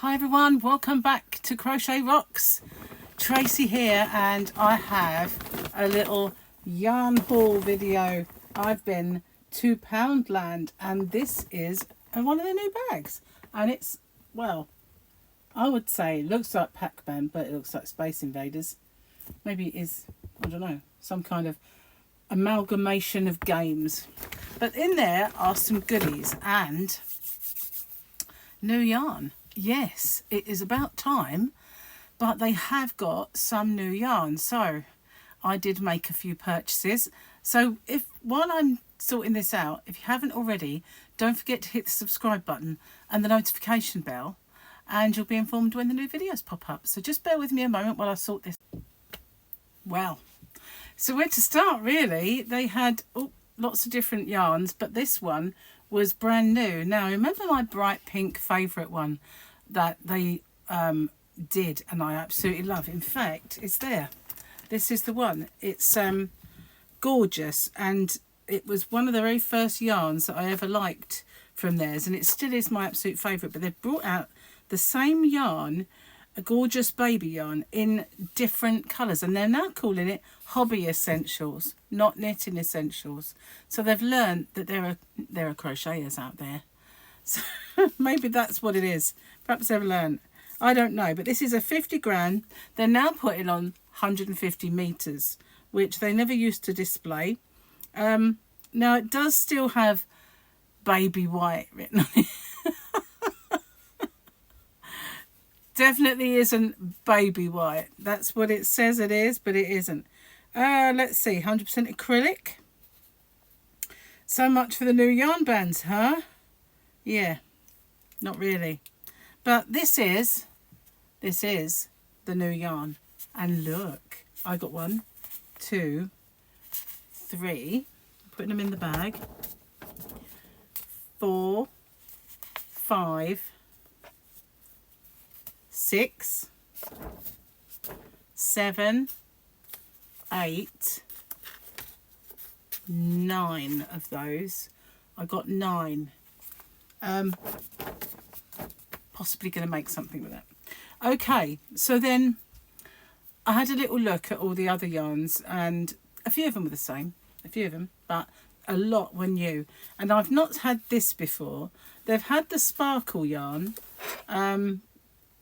Hi everyone, welcome back to Crochet Rocks. Tracy here, and I have a little yarn haul video. I've been to Poundland, and this is one of the new bags, and it's, well, I would say it looks like Pac-Man, but it looks like Space Invaders. Maybe it is, I don't know, some kind of amalgamation of games. But in there are some goodies and new yarn. Yes, it is about time, but they have got some new yarn. So I did make a few purchases. So while I'm sorting this out, if you haven't already, don't forget to hit the subscribe button and the notification bell, and you'll be informed when the new videos pop up. So just bear with me a moment while I sort this. Well, so where to start really? They had lots of different yarns, but this one was brand new. Now remember my bright pink favourite one that they did, and I absolutely love. In fact, it's there. This is the one. It's gorgeous, and it was one of the very first yarns that I ever liked from theirs, and it still is my absolute favourite. But they've brought out the same yarn, a gorgeous baby yarn, in different colours, and they're now calling it hobby essentials, not knitting essentials. So they've learned that there are crocheters out there, so maybe that's what it is. Perhaps they've learned, I don't know. But this is a 50 gram. They're now putting on 150 meters, which they never used to display. Now it does still have baby white written on it. Definitely isn't baby white. That's what it says it is, but it isn't. Let's see, 100% acrylic. So much for the new yarn bands, huh? Yeah, not really. But this is the new yarn. And look, I got 1, 2, 3. Putting them in the bag. 4, 5, 6, 7, 8, 9 of those. I got 9. Possibly going to make something with that. Okay, so then I had a little look at all the other yarns, and a few of them were the same, a few of them, but a lot were new. And I've not had this before. They've had the sparkle yarn,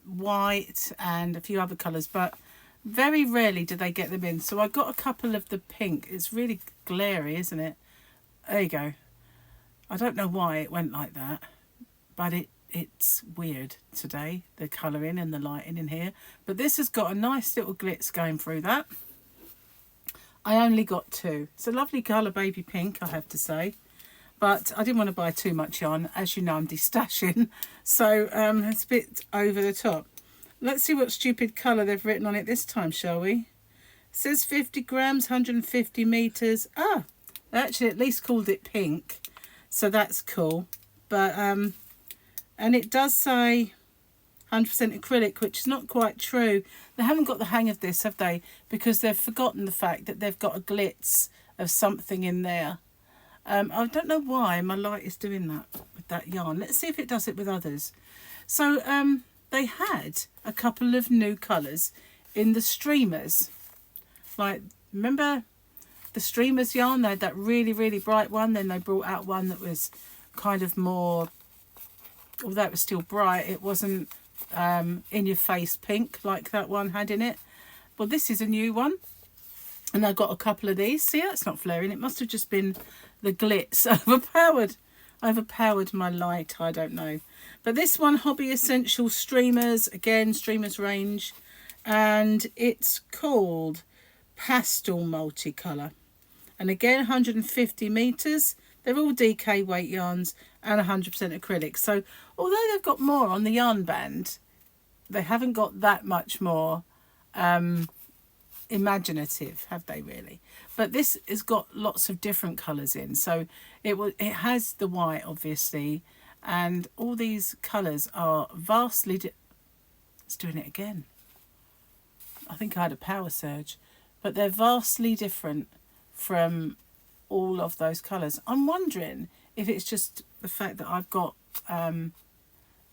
white and a few other colours, but very rarely do they get them in. So I got a couple of the pink. It's really glary, isn't it? There you go. I don't know why it went like that, but it's weird today, the colouring and the lighting in here. But this has got a nice little glitz going through that. I only got 2. It's a lovely colour, baby pink, I have to say. But I didn't want to buy too much yarn. As you know, I'm destashing. So it's a bit over the top. Let's see what stupid colour they've written on it this time, shall we? It says 50 grams, 150 metres. Ah, they actually at least called it pink. So that's cool. But and it does say 100% acrylic, which is not quite true. They haven't got the hang of this, have they? Because they've forgotten the fact that they've got a glitz of something in there. I don't know why my light is doing that with that yarn. Let's see if it does it with others. So they had a couple of new colours in the streamers. Like, remember the streamers yarn? They had that really, really bright one. Then they brought out one that was kind of more, although it was still bright, it wasn't in your face pink like that one had in it. Well, this is a new one, and I got a couple of these. See, that's not flaring. It must have just been the glitz overpowered my light, I don't know. But this one, hobby essential streamers, again, streamers range, and it's called pastel multicolour, and again 150 meters. They're all DK weight yarns and 100% acrylic. So although they've got more on the yarn band, they haven't got that much more imaginative, have they really? But this has got lots of different colours in. So it has the white, obviously, and all these colours are vastly it's doing it again. I think I had a power surge, but they're vastly different from all of those colours. I'm wondering if it's just the fact that I've got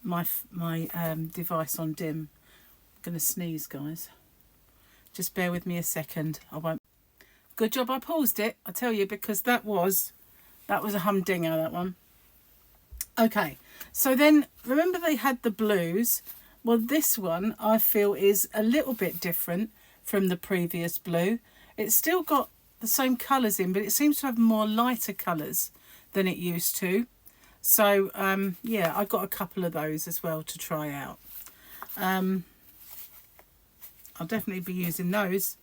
my device on dim. I'm going to sneeze, guys. Just bear with me a second. I won't. Good job I paused it, I tell you, because that was a humdinger, that one. Okay, so then remember they had the blues. Well, this one I feel is a little bit different from the previous blue. It's still got the same colours in, but it seems to have more lighter colours than it used to. So yeah, I got a couple of those as well to try out. I'll definitely be using those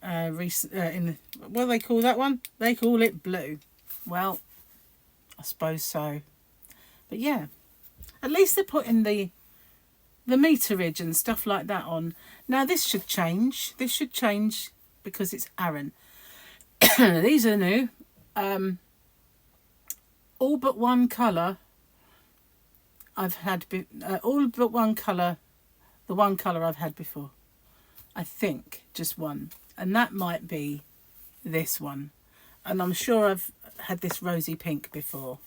in what do they call that one? They call it blue. Well, I suppose so. But yeah, at least they're putting the meterage and stuff like that on. Now this should change. This should change because it's Aran. These are new. All but one colour I've had. All but one colour. The one colour I've had before. I think just one, and that might be this one. And I'm sure I've had this rosy pink before.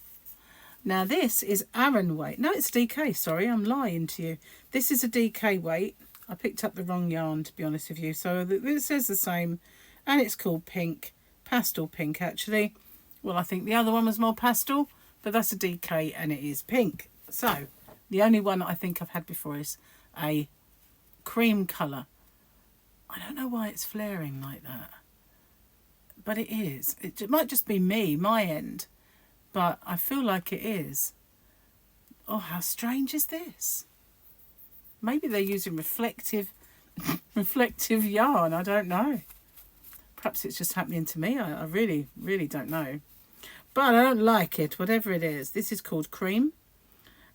Now this is Aran weight. No, it's DK. Sorry, I'm lying to you. This is a DK weight. I picked up the wrong yarn, to be honest with you. So it says the same, and it's called pink, pastel pink actually. Well, I think the other one was more pastel, but that's a DK and it is pink. So the only one I think I've had before is a cream colour. I don't know why it's flaring like that, but it is. It might just be me, my end, but I feel like it is. Oh, how strange is this? Maybe they're using reflective yarn. I don't know. Perhaps it's just happening to me. I really, really don't know. But I don't like it, whatever it is. This is called cream.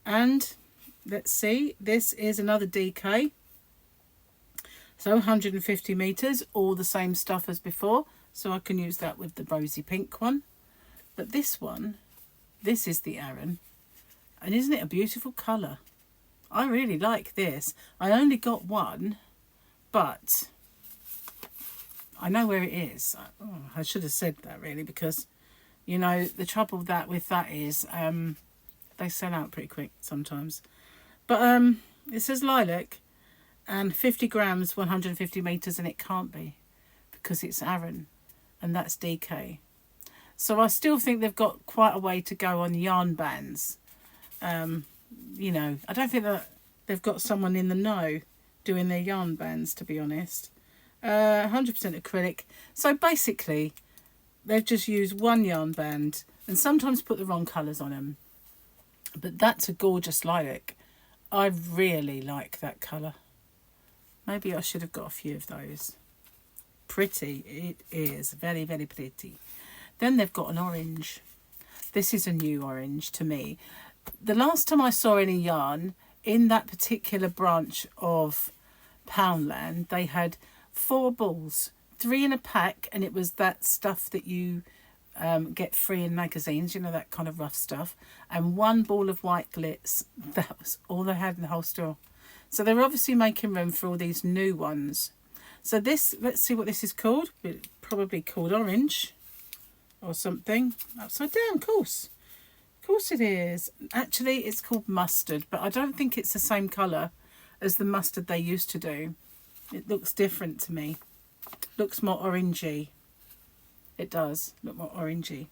And let's see, this is another DK. So 150 metres, all the same stuff as before. So I can use that with the rosy pink one. But this one, this is the Aran. And isn't it a beautiful colour? I really like this. I only got one, but I know where it is. Oh, I should have said that really, because, you know, the trouble with that is they sell out pretty quick sometimes. But it says lilac and 50 grams, 150 metres, and it can't be because it's Aran and that's DK. So I still think they've got quite a way to go on yarn bands. You know, I don't think that they've got someone in the know doing their yarn bands, to be honest. 100% acrylic. So basically, they've just used one yarn band and sometimes put the wrong colours on them. But that's a gorgeous lilac. I really like that colour. Maybe I should have got a few of those. Pretty. It is. Very, very pretty. Then they've got an orange. This is a new orange to me. The last time I saw any yarn in that particular branch of Poundland, they had 4 balls, 3 in a pack, and it was that stuff that you get free in magazines, you know, that kind of rough stuff, and 1 ball of white glitz. That was all they had in the whole store. So they're obviously making room for all these new ones. So this, let's see what this is called. It's probably called orange or something. Upside down, of course. Of course it is. Actually, it's called mustard, but I don't think it's the same colour as the mustard they used to do. It looks different to me. Looks more orangey. It does look more orangey.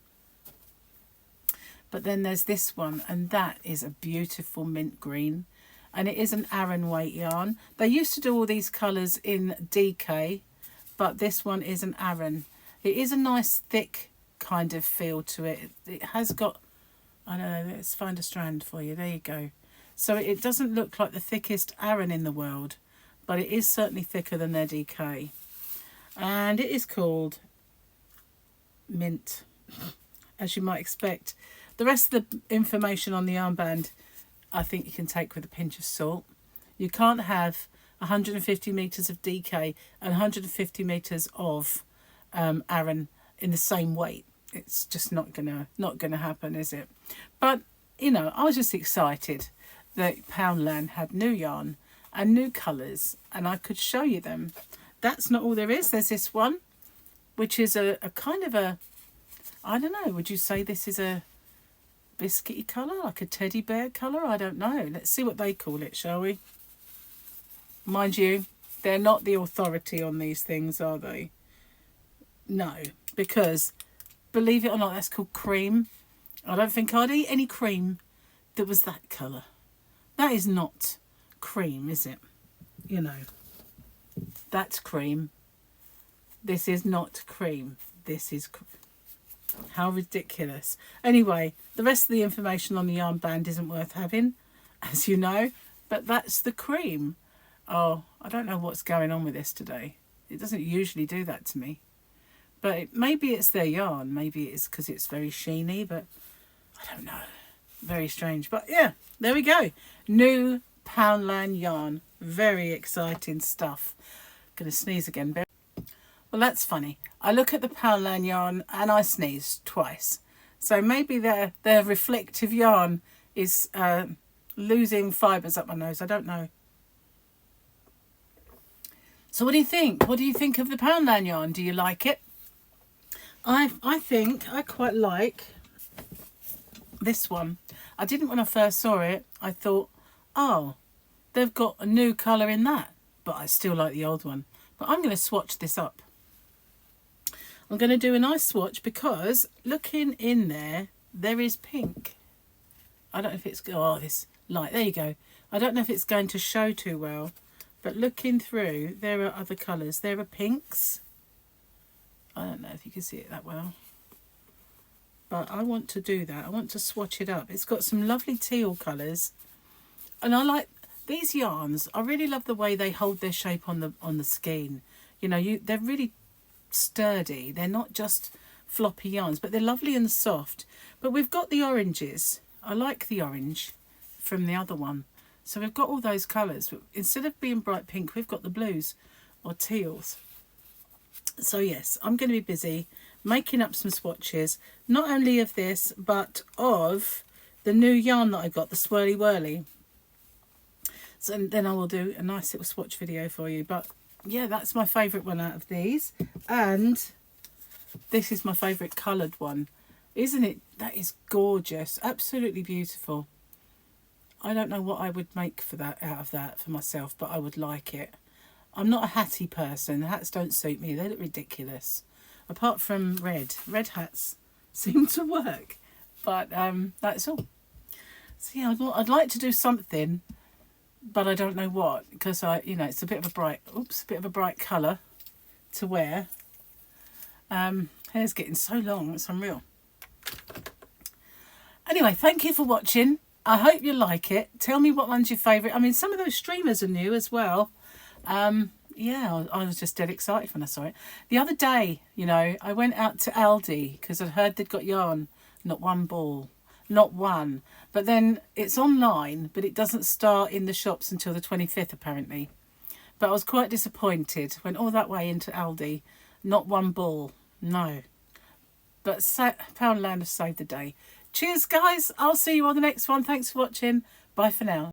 But then there's this one, and that is a beautiful mint green. And it is an Aran weight yarn. They used to do all these colours in DK, but this one is an Aran. It is a nice thick kind of feel to it. It has got, I don't know, let's find a strand for you. There you go. So it doesn't look like the thickest Aran in the world, but it is certainly thicker than their DK. And it is called mint, as you might expect. The rest of the information on the armband I think you can take with a pinch of salt. You can't have 150 metres of DK and 150 metres of Aran in the same weight. It's just not gonna happen, is it? But you know, I was just excited that Poundland had new yarn and new colours, and I could show you them. That's not all there is. There's this one, which is a kind of a, I don't know, would you say this is a biscuity colour, like a teddy bear colour. I don't know. Let's see what they call it, shall we? Mind you, they're not the authority on these things, are they? No, because believe it or not, that's called cream. I don't think I'd eat any cream that was that colour. That is not cream, is it? You know, that's cream. This is not cream. This is how ridiculous. Anyway, the rest of the information on the yarn band isn't worth having, as you know, but that's the cream. Oh, I don't know what's going on with this today. It doesn't usually do that to me. But maybe it's their yarn. Maybe it's because it's very sheeny, but I don't know. Very strange. But yeah, there we go. New Poundland yarn. Very exciting stuff. Gonna sneeze again. Well, that's funny. I look at the Poundland yarn and I sneeze twice. So maybe their reflective yarn is losing fibres up my nose. I don't know. So what do you think? What do you think of the Poundland yarn? Do you like it? I think I quite like this one. I didn't when I first saw it. I thought, oh, they've got a new colour in that. But I still like the old one. But I'm going to swatch this up. I'm going to do a nice swatch because looking in there, there is pink. I don't know if it's... Oh, this light. There you go. I don't know if it's going to show too well. But looking through, there are other colours. There are pinks. I don't know if you can see it that well. But I want to do that. I want to swatch it up. It's got some lovely teal colours. And I like these yarns. I really love the way they hold their shape on the skein. You know, they're really sturdy. They're not just floppy yarns, but they're lovely and soft. But we've got the oranges. I like the orange from the other one. So we've got all those colours. But instead of being bright pink, we've got the blues or teals. So yes, I'm going to be busy making up some swatches, not only of this, but of the new yarn that I got, the Swirly Whirly. So then I will do a nice little swatch video for you. But yeah, that's my favourite one out of these. And this is my favourite coloured one. Isn't it? That is gorgeous. Absolutely beautiful. I don't know what I would make for that out of that for myself, but I would like it. I'm not a hatty person. Hats don't suit me. They look ridiculous. Apart from red. Red hats seem to work. But that's all. So yeah, I'd like to do something, but I don't know what, because it's a bit of a bright colour to wear. Hair's getting so long, it's unreal. Anyway, thank you for watching. I hope you like it. Tell me what one's your favourite. I mean, some of those streamers are new as well. Yeah, I was just dead excited when I saw it. The other day, I went out to Aldi because I'd heard they'd got yarn. Not one ball. Not one. But then it's online, but it doesn't start in the shops until the 25th, apparently. But I was quite disappointed. Went all that way into Aldi. Not one ball. No. But Poundland have saved the day. Cheers, guys. I'll see you on the next one. Thanks for watching. Bye for now.